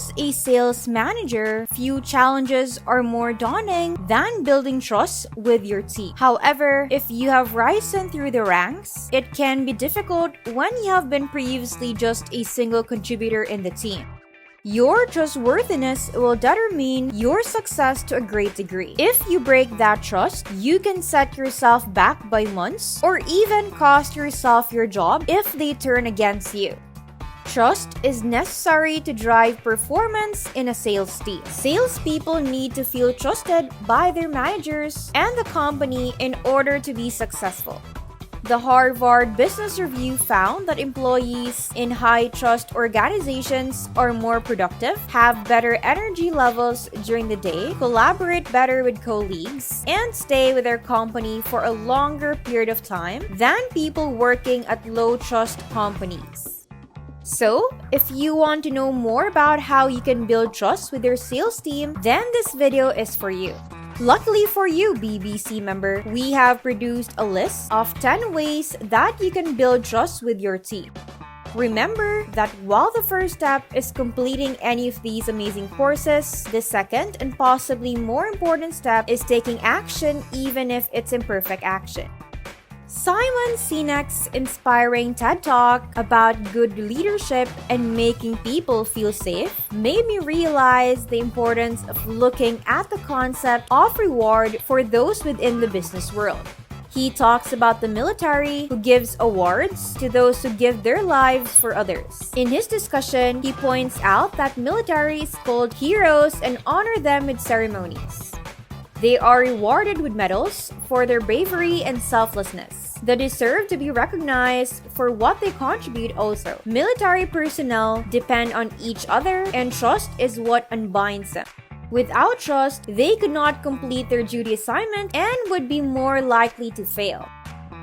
As a sales manager, few challenges are more daunting than building trust with your team. However, if you have risen through the ranks, it can be difficult when you have been previously just a single contributor in the team. Your trustworthiness will determine your success to a great degree. If you break that trust, you can set yourself back by months or even cost yourself your job if they turn against you. Trust is necessary to drive performance in a sales team. Salespeople need to feel trusted by their managers and the company in order to be successful. The Harvard Business Review found that employees in high-trust organizations are more productive, have better energy levels during the day, collaborate better with colleagues, and stay with their company for a longer period of time than people working at low-trust companies. So, if you want to know more about how you can build trust with your sales team, then this video is for you. Luckily for you, BBC member, we have produced a list of 10 ways that you can build trust with your team. Remember that while the first step is completing any of these amazing courses, the second and possibly more important step is taking action even if it's imperfect action. Simon Sinek's inspiring TED Talk about good leadership and making people feel safe made me realize the importance of looking at the concept of reward for those within the business world. He talks about the military who gives awards to those who give their lives for others. In his discussion, he points out that militaries called heroes and honor them with ceremonies. They are rewarded with medals for their bravery and selflessness. They deserve to be recognized for what they contribute also. Military personnel depend on each other, and trust is what unbinds them. Without trust, they could not complete their duty assignment and would be more likely to fail.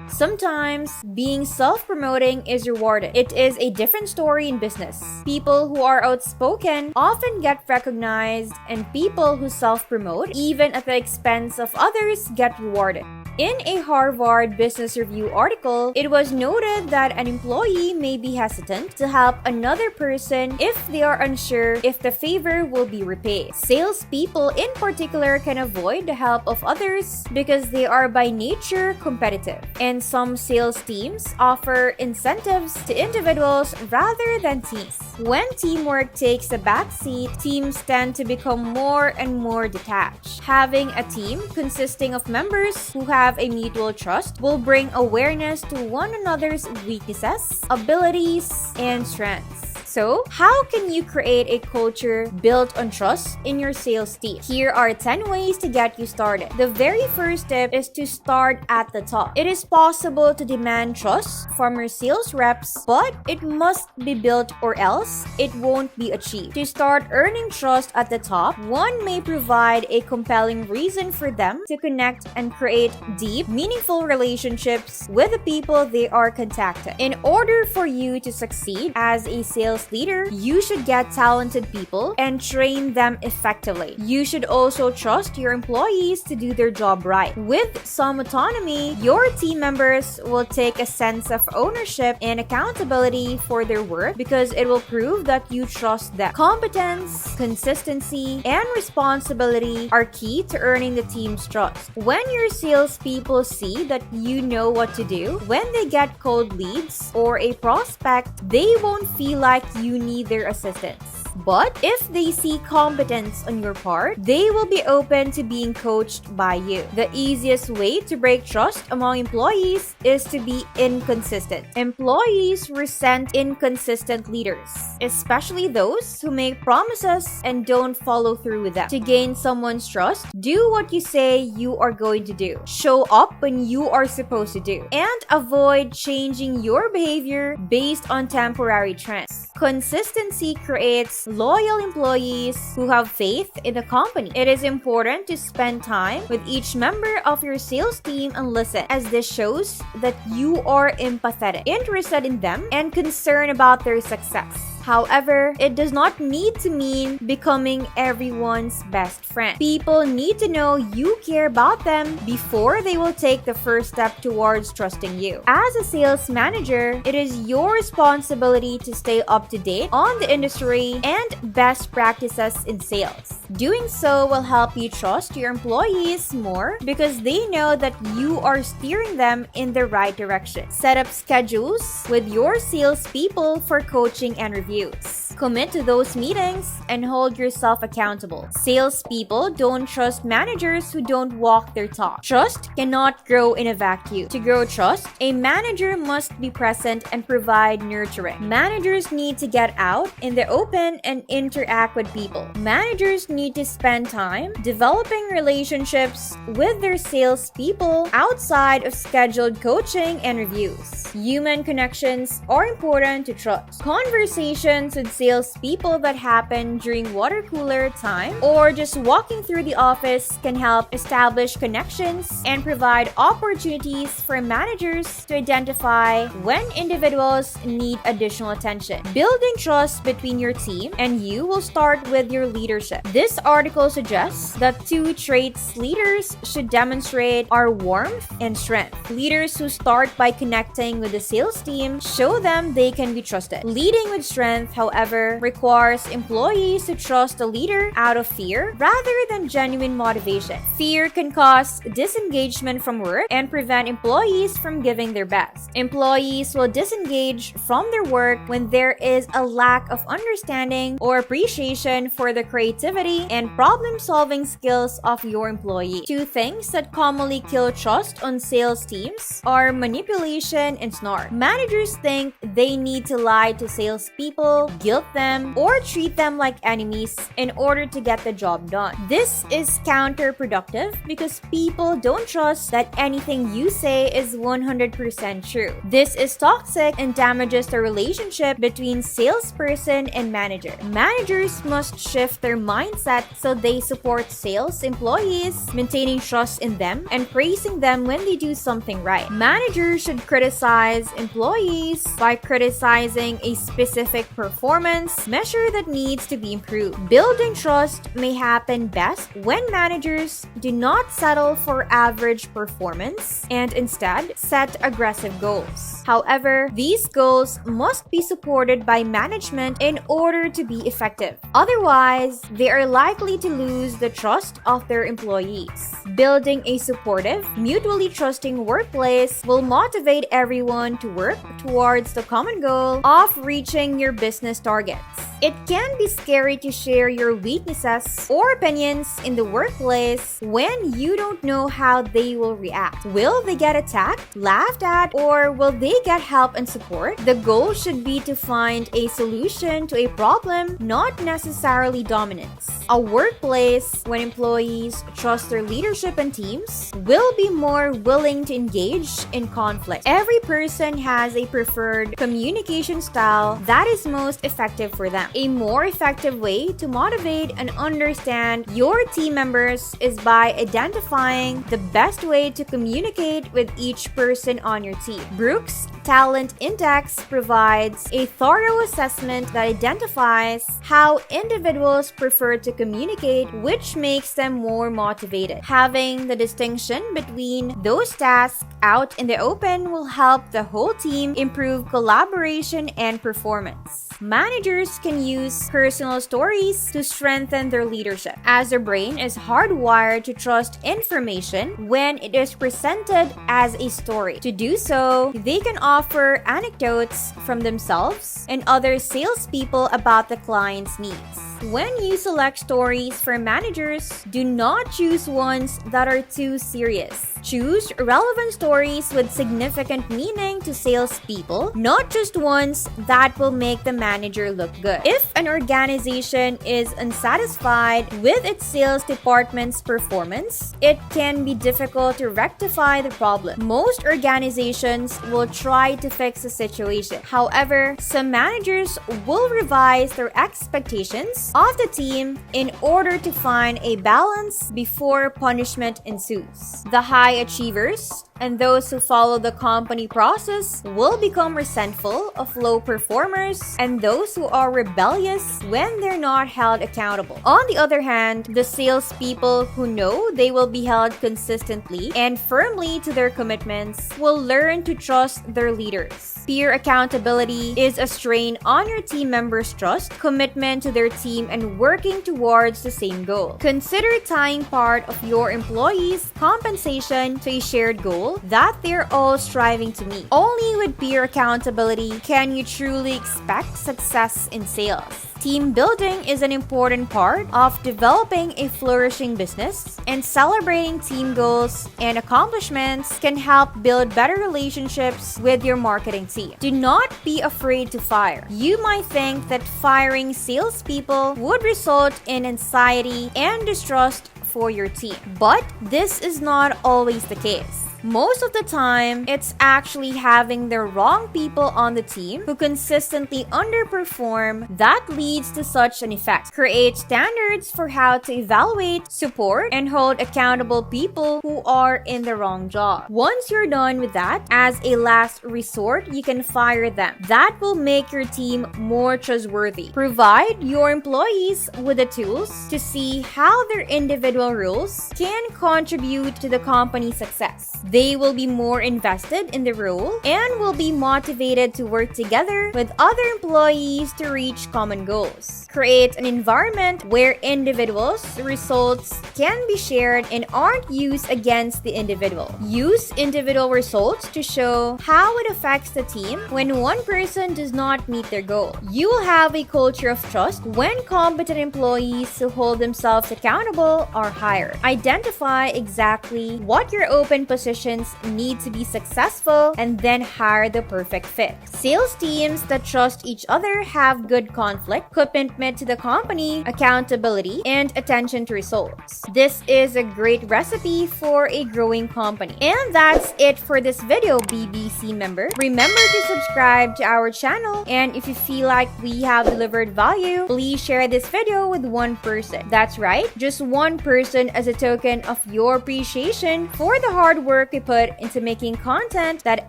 Sometimes, being self-promoting is rewarded. It is a different story in business. People who are outspoken often get recognized, and people who self-promote, even at the expense of others, get rewarded. In a Harvard Business Review article, it was noted that an employee may be hesitant to help another person if they are unsure if the favor will be repaid. Salespeople in particular can avoid the help of others because they are by nature competitive. And some sales teams offer incentives to individuals rather than teams. When teamwork takes a back seat, teams tend to become more and more detached. Having a team consisting of members who have a mutual trust will bring awareness to one another's weaknesses, abilities, and strengths. So, how can you create a culture built on trust in your sales team? Here are 10 ways to get you started. The very first step is to start at the top. It is possible to demand trust from your sales reps, but it must be built or else it won't be achieved. To start earning trust at the top, one may provide a compelling reason for them to connect and create deep, meaningful relationships with the people they are contacting. In order for you to succeed as a sales leader, you should get talented people and train them effectively. You should also trust your employees to do their job right. With some autonomy, your team members will take a sense of ownership and accountability for their work because it will prove that you trust them. Competence, consistency, and responsibility are key to earning the team's trust. When your salespeople see that you know what to do, when they get cold leads or a prospect, they won't feel like you need their assistance. But if they see competence on your part, they will be open to being coached by you. The easiest way to break trust among employees is to be inconsistent. Employees resent inconsistent leaders, especially those who make promises and don't follow through with them. To gain someone's trust, do what you say you are going to do. Show up when you are supposed to do, and avoid changing your behavior based on temporary trends. Consistency creates loyal employees who have faith in the company. It is important to spend time with each member of your sales team and listen, as this shows that you are empathetic, interested in them, and concerned about their success. However, it does not need to mean becoming everyone's best friend. People need to know you care about them before they will take the first step towards trusting you. As a sales manager, it is your responsibility to stay up to date on the industry and best practices in sales. Doing so will help you trust your employees more because they know that you are steering them in the right direction. Set up schedules with your salespeople for coaching and reviews. Commit to those meetings and hold yourself accountable. Salespeople don't trust managers who don't walk their talk. Trust cannot grow in a vacuum. To grow trust, a manager must be present and provide nurturing. Managers need to get out in the open and interact with people. Managers need to spend time developing relationships with their salespeople outside of scheduled coaching and reviews. Human connections are important to trust. Conversations with salespeople that happen during water cooler time or just walking through the office can help establish connections and provide opportunities for managers to identify when individuals need additional attention. Building trust between your team and you will start with your leadership. This article suggests that 2 traits leaders should demonstrate are warmth and strength. Leaders who start by connecting with the sales team show them they can be trusted. Leading with strength, however, requires employees to trust the leader out of fear rather than genuine motivation. Fear can cause disengagement from work and prevent employees from giving their best. Employees will disengage from their work when there is a lack of understanding or appreciation for the creativity and problem-solving skills of your employee. 2 things that commonly kill trust on sales teams are manipulation and SNARK. Managers think they need to lie to salespeople, guilt them, or treat them like enemies in order to get the job done. This is counterproductive because people don't trust that anything you say is 100% true. This is toxic and damages the relationship between salesperson and manager. Managers must shift their mindset so they support sales employees, maintaining trust in them and praising them when they do something right. Managers should criticize employees by criticizing a specific performance measure that needs to be improved. Building trust may happen best when managers do not settle for average performance and instead set aggressive goals. However, these goals must be supported by management in order to be effective. Otherwise, they are likely to lose the trust of their employees. Building a supportive, mutually trusting workplace will motivate everyone to work towards the common goal of reaching your business targets. It can be scary to share your weaknesses or opinions in the workplace when you don't know how they will react. Will they get attacked, laughed at, or will they get help and support? The goal should be to find a solution to a problem, not necessarily dominance. A workplace when employees trust their leadership and teams will be more willing to engage in conflict. Every person has a preferred communication style that is most effective for them. A more effective way to motivate and understand your team members is by identifying the best way to communicate with each person on your team. Brooks Talent Index provides a thorough assessment that identifies how individuals prefer to communicate, which makes them more motivated. Having the distinction between those tasks out in the open will help the whole team improve collaboration and performance. Managers can use personal stories to strengthen their leadership, as their brain is hardwired to trust information when it is presented as a story. To do so, they can offer anecdotes from themselves and other salespeople about the client's needs. When you select stories for managers, do not choose ones that are too serious. Choose relevant stories with significant meaning to salespeople, not just ones that will make the manager look good. If an organization is unsatisfied with its sales department's performance, it can be difficult to rectify the problem. Most organizations will try to fix the situation. However, some managers will revise their expectations of the team in order to find a balance before punishment ensues. The high achievers and those who follow the company process will become resentful of low performers and those who are rebellious when they're not held accountable. On the other hand, the salespeople who know they will be held consistently and firmly to their commitments will learn to trust their leaders. Peer accountability is a strain on your team members' trust, commitment to their team, and working towards the same goal. Consider tying part of your employees' compensation to a shared goal that they're all striving to meet. Only with peer accountability can you truly expect success in sales. Team building is an important part of developing a flourishing business, and celebrating team goals and accomplishments can help build better relationships with your marketing team. Do not be afraid to fire. You might think that firing salespeople would result in anxiety and distrust for your team, but this is not always the case. Most of the time, it's actually having the wrong people on the team who consistently underperform that leads to such an effect. Create standards for how to evaluate, support, and hold accountable people who are in the wrong job. Once you're done with that, as a last resort, you can fire them. That will make your team more trustworthy. Provide your employees with the tools to see how their individual roles can contribute to the company's success. They will be more invested in the role and will be motivated to work together with other employees to reach common goals. Create an environment where individuals' results can be shared and aren't used against the individual. Use individual results to show how it affects the team when one person does not meet their goal. You will have a culture of trust when competent employees who hold themselves accountable are hired. Identify exactly what your open positions need to be successful and then hire the perfect fit. Sales teams that trust each other have good conflict, commitment to the company, accountability, and attention to results. This is a great recipe for a growing company. And that's it for this video, BBC member. Remember to subscribe to our channel, and if you feel like we have delivered value, please share this video with one person. That's right, just one person, as a token of your appreciation for the hard work we put into making content that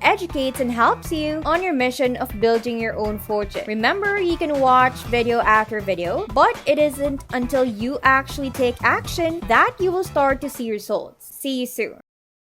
educates and helps you on your mission of building your own fortune. Remember, you can watch video after video, but it isn't until you actually take action that you will start to see results. See you soon.